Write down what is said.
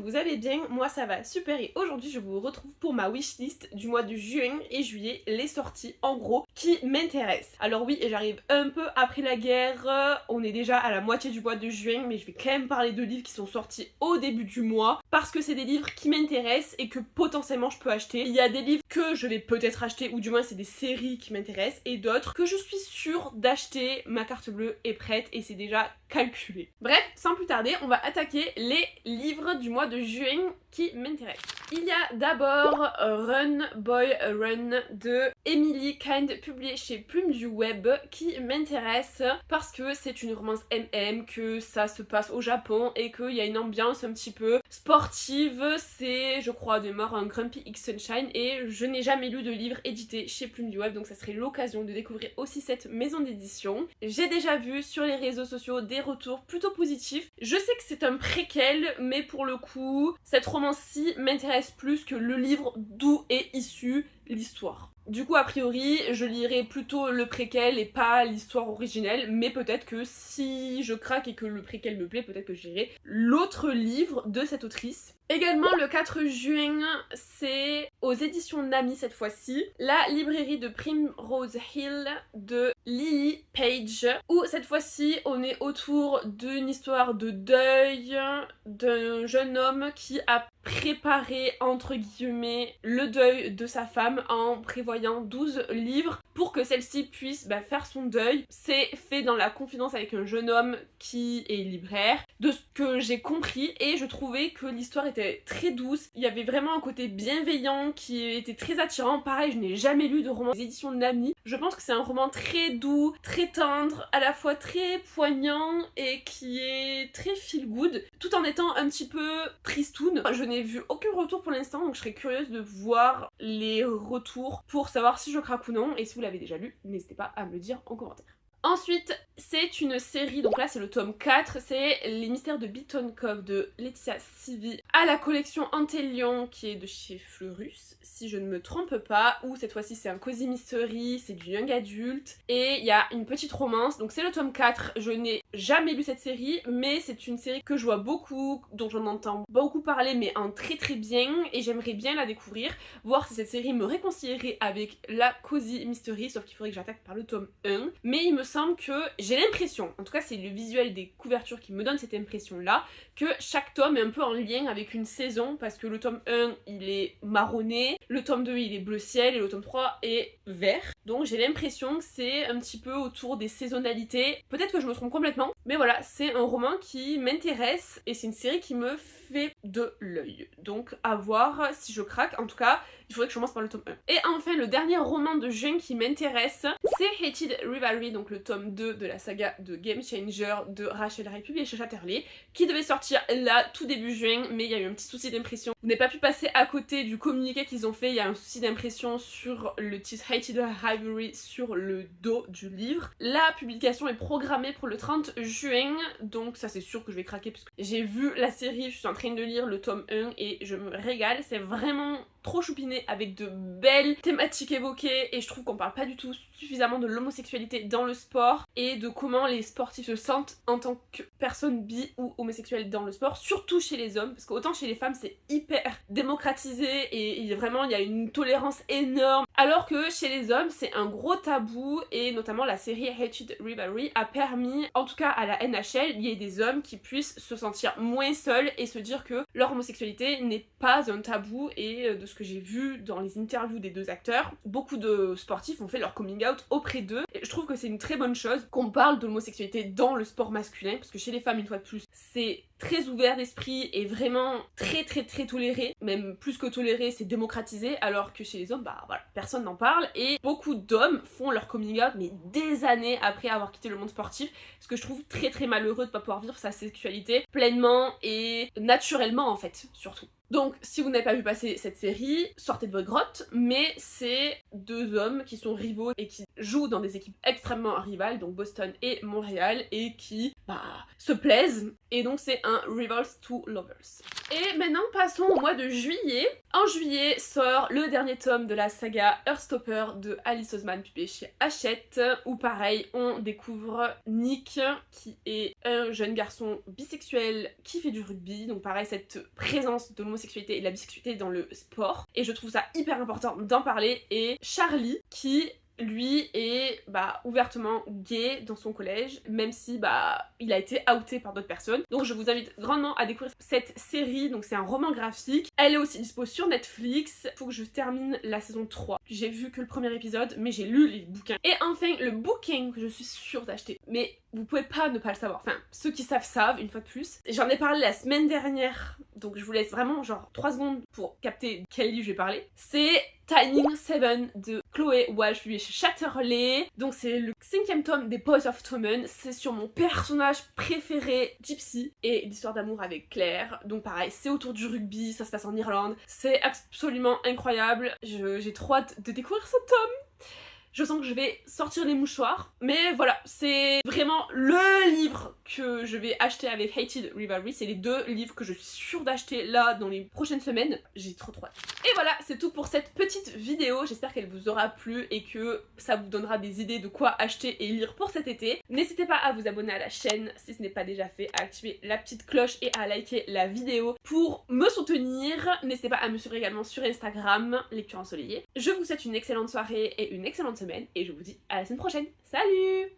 vous allez bien, moi ça va super et aujourd'hui je vous retrouve pour ma wishlist du mois de juin et juillet, les sorties en gros qui m'intéressent. Alors oui, j'arrive un peu après la guerre, on est déjà à la moitié du mois de juin, mais je vais quand même parler de livres qui sont sortis au début du mois parce que c'est des livres qui m'intéressent et que potentiellement je peux acheter. Il y a des livres que je vais peut-être acheter ou du moins c'est des séries qui m'intéressent et d'autres que je suis sûre d'acheter, ma carte bleue est prête et c'est déjà calculé. Bref, sans plus tarder, on va attaquer les livres du mois de juin qui m'intéressent. Il y a d'abord Run Boy Run de Emily Kind, publié chez Plume du Web, qui m'intéresse parce que c'est une romance MM, que ça se passe au Japon et qu'il y a une ambiance un petit peu sportive. C'est, je crois, de mémoire un Grumpy X Sunshine et je n'ai jamais lu de livre édité chez Plume du Web, donc ça serait l'occasion de découvrir aussi cette maison d'édition. J'ai déjà vu sur les réseaux sociaux des retours plutôt positifs. Je sais que c'est un préquel, mais pour le coup, cette romance-ci m'intéresse plus que le livre d'où est issue l'histoire. Du coup, a priori, je lirai plutôt le préquel et pas l'histoire originelle, mais peut-être que si je craque et que le préquel me plaît, peut-être que je lirai l'autre livre de cette autrice. Également le 4 juin, c'est aux éditions Nami cette fois-ci, la librairie de Primrose Hill de Lily Page, où cette fois-ci on est autour d'une histoire de deuil d'un jeune homme qui a préparé entre guillemets le deuil de sa femme en prévoyant 12 livres pour que celle-ci puisse faire son deuil. C'est fait dans la confidence avec un jeune homme qui est libraire, de ce que j'ai compris, et je trouvais que l'histoire était très douce, il y avait vraiment un côté bienveillant qui était très attirant. Pareil, je n'ai jamais lu de roman des éditions Nami, je pense que c'est un roman très doux, très tendre, à la fois très poignant et qui est très feel good, tout en étant un petit peu tristoun. Je n'ai vu aucun retour pour l'instant, donc je serais curieuse de voir les retours pour savoir si je craque ou non, et si vous l'avez déjà lu, n'hésitez pas à me le dire en commentaire. Ensuite, c'est une série, donc là c'est le tome 4, c'est Les Mystères de Beaton Cove de Laetitia Sivi à la collection Antelion qui est de chez Fleurus, si je ne me trompe pas, où cette fois-ci c'est un cozy mystery, c'est du young adulte, et il y a une petite romance, donc c'est le tome 4, je n'ai jamais lu cette série, mais c'est une série que je vois beaucoup, dont j'en entends beaucoup parler, mais en très très bien, et j'aimerais bien la découvrir, voir si cette série me réconcilierait avec la cozy mystery, sauf qu'il faudrait que j'attaque par le tome 1, mais il me semble que j'ai l'impression, en tout cas c'est le visuel des couvertures qui me donne cette impression là, que chaque tome est un peu en lien avec une saison, parce que le tome 1 il est marronné, le tome 2 il est bleu ciel et le tome 3 est vert, donc j'ai l'impression que c'est un petit peu autour des saisonnalités, peut-être que je me trompe complètement, mais voilà, c'est un roman qui m'intéresse et c'est une série qui me fait de l'œil, donc à voir si je craque. En tout cas il faudrait que je commence par le tome 1. Et enfin le dernier roman de juin qui m'intéresse, c'est Hated Rivalry, donc le tome 2 de la saga de Game Changer de Rachel Ray, publié chez Chatterley, qui devait sortir là tout début juin, mais il y a eu un petit souci d'impression. Vous n'avez pas pu passer à côté du communiqué qu'ils ont fait, il y a un souci d'impression sur le titre Hated Rivalry sur le dos du livre. La publication est programmée pour le 30 juin, donc ça c'est sûr que je vais craquer puisque j'ai vu la série, je suis en train de lire le tome 1 et je me régale, c'est vraiment trop choupiné avec de belles thématiques évoquées et je trouve qu'on parle pas du tout suffisamment de l'homosexualité dans le sport et de comment les sportifs se sentent en tant que personnes bi ou homosexuelles dans le sport, surtout chez les hommes, parce qu'autant chez les femmes c'est hyper démocratisé et vraiment il y a une tolérance énorme, alors que chez les hommes c'est un gros tabou, et notamment la série Hated Rivalry a permis, en tout cas à la NHL, il y ait des hommes qui puissent se sentir moins seuls et se dire que leur homosexualité n'est pas un tabou. Et de ce que j'ai vu dans les interviews des deux acteurs, beaucoup de sportifs ont fait leur coming out auprès d'eux, et je trouve que c'est une très bonne chose qu'on parle de l'homosexualité dans le sport masculin, parce que chez les femmes, une fois de plus, c'est très ouvert d'esprit et vraiment très très très toléré, même plus que toléré, c'est démocratisé, alors que chez les hommes, voilà, personne n'en parle, et beaucoup d'hommes font leur coming out mais des années après avoir quitté le monde sportif, ce que je trouve très très malheureux de pas pouvoir vivre sa sexualité pleinement et naturellement en fait, surtout. Donc si vous n'avez pas vu passer cette série, sortez de votre grotte, mais c'est deux hommes qui sont rivaux et qui jouent dans des équipes extrêmement rivales, donc Boston et Montréal, et qui se plaisent, et donc c'est un Rivals to Lovers. Et maintenant passons au mois de juillet. En juillet sort le dernier tome de la saga Heartstopper de Alice Oseman publié chez Hachette, où pareil on découvre Nick qui est un jeune garçon bisexuel qui fait du rugby, donc pareil cette présence de l'homosexualité et de la bisexualité dans le sport, et je trouve ça hyper important d'en parler, et Charlie qui lui est ouvertement gay dans son collège, même si il a été outé par d'autres personnes. Donc je vous invite grandement à découvrir cette série, donc c'est un roman graphique. Elle est aussi dispo sur Netflix. Faut que je termine la saison 3. J'ai vu que le premier épisode, mais j'ai lu les bouquins. Et enfin, le bouquin que je suis sûre d'acheter, mais vous pouvez pas ne pas le savoir. Enfin, ceux qui savent, une fois de plus. J'en ai parlé la semaine dernière, donc je vous laisse vraiment genre 3 secondes pour capter quel livre je vais parler. C'est Timing 7 de Chloé Walsh, publié chez Chatterley. Donc c'est le 5e tome des Boys of Tommen. C'est sur mon personnage préféré, Gypsy, et l'histoire d'amour avec Claire. Donc pareil, c'est autour du rugby, ça se passe en Irlande. C'est absolument incroyable. J'ai trop hâte de découvrir ce tome. Je sens que je vais sortir les mouchoirs, mais voilà, c'est vraiment le livre que je vais acheter avec Hated Rivalry. C'est les deux livres que je suis sûre d'acheter là dans les prochaines semaines. J'ai trop hâte. Et voilà, c'est tout pour cette petite vidéo. J'espère qu'elle vous aura plu et que ça vous donnera des idées de quoi acheter et lire pour cet été. N'hésitez pas à vous abonner à la chaîne si ce n'est pas déjà fait, à activer la petite cloche et à liker la vidéo pour me soutenir. N'hésitez pas à me suivre également sur Instagram, Lecture Ensoleillée. Je vous souhaite une excellente soirée et une excellente semaine, et je vous dis à la semaine prochaine. Salut!